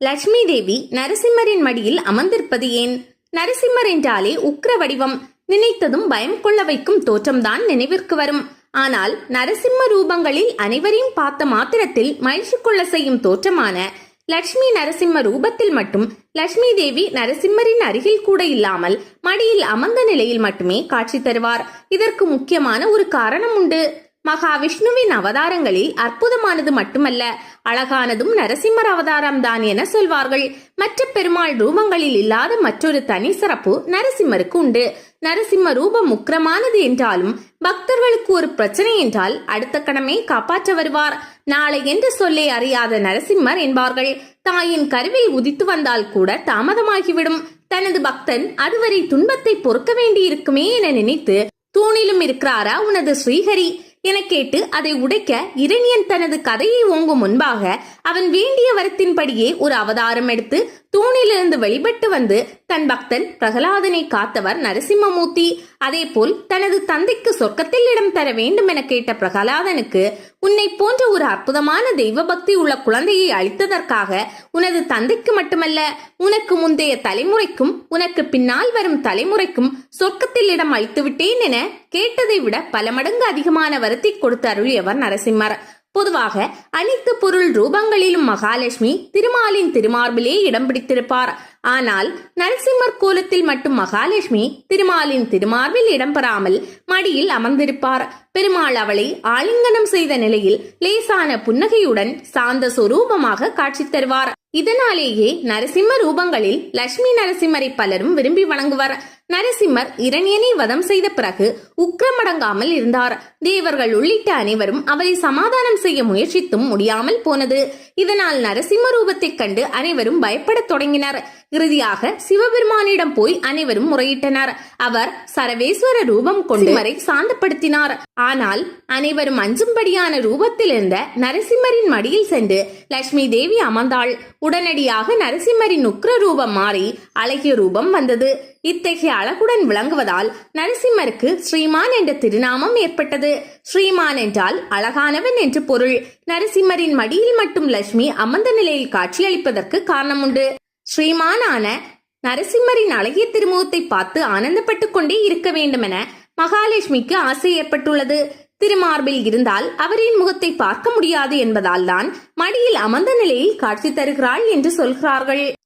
லட்சுமி தேவி நரசிம்மரின் மடியில் அமர்ந்திருப்பது ஏன்? நரசிம்மர் என்றாலே உக்கிர வடிவம், நினைத்ததும் பயம் கொள்ள வைக்கும் தோற்றம்தான் நினைவிற்கு வரும். ஆனால் நரசிம்ம ரூபங்களில் அனைவரையும் பார்த்த மாத்திரத்தில் மகிழ்ச்சி கொள்ள செய்யும் தோற்றமான லட்சுமி நரசிம்ம ரூபத்தில் மட்டும் லட்சுமி தேவி நரசிம்மரின் அருகில் கூட இல்லாமல் மடியில் அமர்ந்த நிலையில் மட்டுமே காட்சி தருவார். இதற்கு முக்கியமான ஒரு காரணம் உண்டு. மகாவிஷ்ணுவின் அவதாரங்களில் அற்புதமானது மட்டுமல்ல, அழகானதும் நரசிம்மர் அவதாரம் தான் என சொல்வார்கள். மற்ற பெருமாள் ரூபங்களில் இல்லாத மற்றொரு தனி சிறப்பு நரசிம்மருக்கு உண்டு. நரசிம்ம ரூபம் உக்கிரமானது என்றாலும் பக்தர்களுக்கு ஒரு பிரச்சனை என்றால் அடுத்த கணமே காப்பாற்ற வருவார். நாளை என்று சொல்லே அறியாத நரசிம்மர் என்பார்கள். தாயின் கருவில் உதித்து வந்தால் கூட தாமதமாகிவிடும். தனது பக்தன் அதுவரை துன்பத்தை பொறுக்க வேண்டியிருக்குமே என நினைத்து, தூணிலும் இருக்கிறாரா உனது ஸ்ரீஹரி என கேட்டு அதை உடைக்க இரணியன் தனது கதையை ஓங்கும் முன்பாக அவன் வேண்டிய வரத்தின்படியே ஒரு அவதாரம் எடுத்து தூணிலிருந்து வெளிப்பட்டு வந்து தன் பக்தன் பிரகலாதனை காத்தவர் நரசிம்மமூர்த்தி. அதே போல் தனது தந்தைக்கு சொர்க்கத்தில் இடம் தர வேண்டும் என கேட்ட பிரகலாதனுக்கு உன்னை போன்ற ஒரு அற்புதமான தெய்வ பக்தி உள்ள குழந்தையை அளித்ததற்காக உனது தந்தைக்கு மட்டுமல்ல, உனக்கு முந்தைய தலைமுறைக்கும் உனக்கு பின்னால் வரும் தலைமுறைக்கும் சொர்க்கத்தில் இடம் அளித்து விட்டேன் என கேட்டதை விட பல மடங்கு அதிகமான வரத்தை கொடுத்து அருளியவர் நரசிம்மர். பொதுவாக அனைத்து பொருள் ரூபங்களிலும் மகாலட்சுமி திருமாலின் திருமார்பிலே இடம் பிடித்திருப்பார். ஆனால் நரசிம்மர் கோலத்தில் மட்டும் மகாலட்சுமி திருமாலின் திருமார்பில் இடம்பெறாமல் மடியில் அமர்ந்திருப்பார். பெருமாள் அவளை ஆலிங்கனம் செய்த நிலையில் லேசான புன்னகையுடன் சாந்த சொரூபமாக காட்சி தருவார். இதனாலேயே நரசிம்ம ரூபங்களில் லட்சுமி நரசிம்மரை பலரும் விரும்பி வணங்குவர். நரசிம்மர் இரணியனை வதம் செய்த பிறகு உக்கிரமடங்காமல் இருந்தார். தேவர்கள் உள்ளிட்ட அனைவரும் அவரை சமாதானம் செய்ய முயற்சித்தும் முடியாமல் போனது. இதனால் நரசிம்ம ரூபத்தை கண்டு அனைவரும் பயப்படத் தொடங்கினர். இறுதியாக சிவபெருமானிடம் போய் அனைவரும் முறையிட்டனர். அவர் சரவேஸ்வர ரூபம் கொண்டு அவரை சாந்தப்படுத்தினார். ஆனால் அனைவரும் அஞ்சும்படியான ரூபத்தில் இருந்த நரசிம்மரின் மடியில் சென்று லட்சுமி தேவி அமர்ந்தாள். உடனடியாக நரசிம்மரின் உக்ர ரூபம் மாறி அழகிய ரூபம் வந்தது. இத்தகைய அழகுடன் விளங்குவதால் நரசிம்மருக்கு ஸ்ரீமான் என்ற திருநாமம் ஏற்பட்டது. ஸ்ரீமான் என்றால் அழகானவன் என்று பொருள். நரசிம்மரின் மடியில் மட்டும் லட்சுமி அமர்ந்த நிலையில் காட்சியளிப்பதற்கு காரணம் உண்டு. ஸ்ரீமானான நரசிம்மரின் அழகிய திருமுகத்தை பார்த்து ஆனந்தப்பட்டு கொண்டே இருக்க வேண்டும் என மகாலட்சுமிக்கு ஆசை ஏற்பட்டுள்ளது. திருமார்பில் இருந்தால் அவரின் முகத்தை பார்க்க முடியாது என்பதால் தான் மடியில் அமர்ந்த நிலையில் காட்சி தருகிறாள் என்று சொல்கிறார்கள்.